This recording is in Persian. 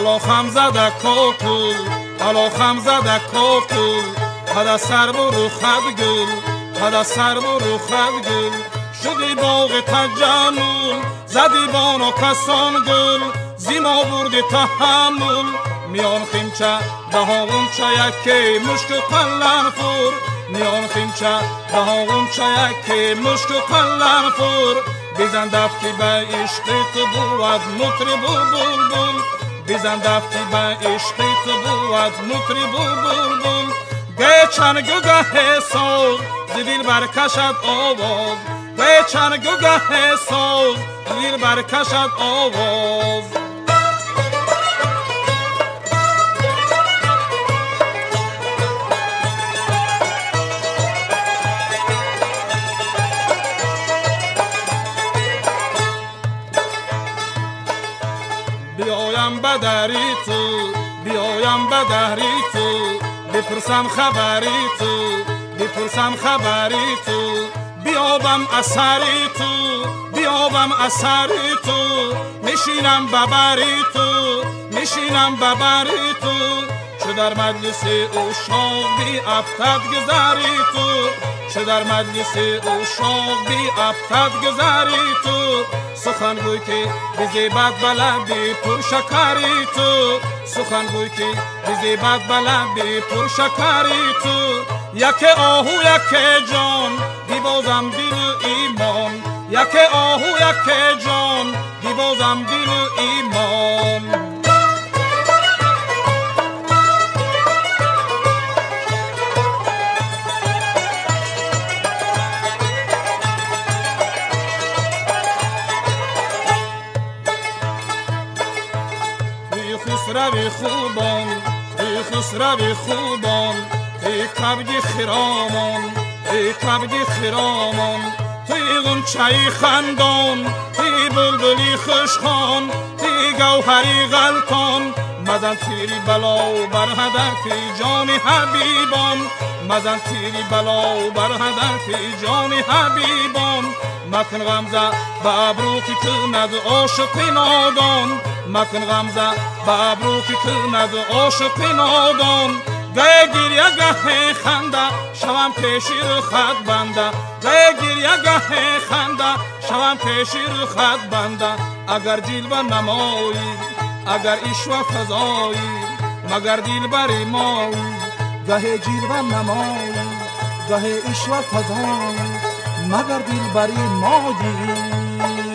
کلاخم زده کاکل کلاخم زده کاکل پد سر برو خد گل پد سر برو خد گل شدی باغ تجمل زدی بانو کسان گل زیما بردی تحمل میان خیمچه دهاغون چه یکی مشک قلن فور میان خیمچه دهاغون چه یکی مشک قلن فور بزن دفتی به عشقی تو بود مطرب و بلبل بزن دفتی به عشقی تو بود مطرب و بلبل گه چنگ و گه ساز دل برکشد آواز گه چنگ و گه ساز دل برکشد آواز بیایم به دری تو بیایم به دری تو بپرسم خبری تو بپرسم خبری تو بیابم اثری تو بیابم اثری تو میشینم ببری تو میشینم ببری تو چه در مجلس عشاق بی افتد گذری تو چه در مجلس عشاق بی افتد گذری تو سخن گوی که بزیبت بلندی پر شکری تو سخن گوی که بزیبت بلندی پر شکری تو یک آهو یک جان دیبازم دل و ایمان یک آهو یک جان دیبازم دل و ایمان خسروی خوبان ای خسروی خوبان ای کبگی خرامان ای کبگی خرامان توی غنچه خندان توی بلبلی خوشخوان توی گوهری غلطان مزن تیری بلا بر هدف جان حبیبان مزن تیری بلا بر هدف جان حبیبان مکن غمزه به ابرو که کند عاشق نادان مکن غمزه به ابرو که کند عاشق نادان گه گریه گه خنده شوم پیشی رو خط بنده گه گریه گه خنده شوم پیشی رو خط بنده اگر جلوه نمایی اگر عشق فضایی مگر دل بری مایی گه جلوه نمایی گه عشق فضایی مگر دل بری مایی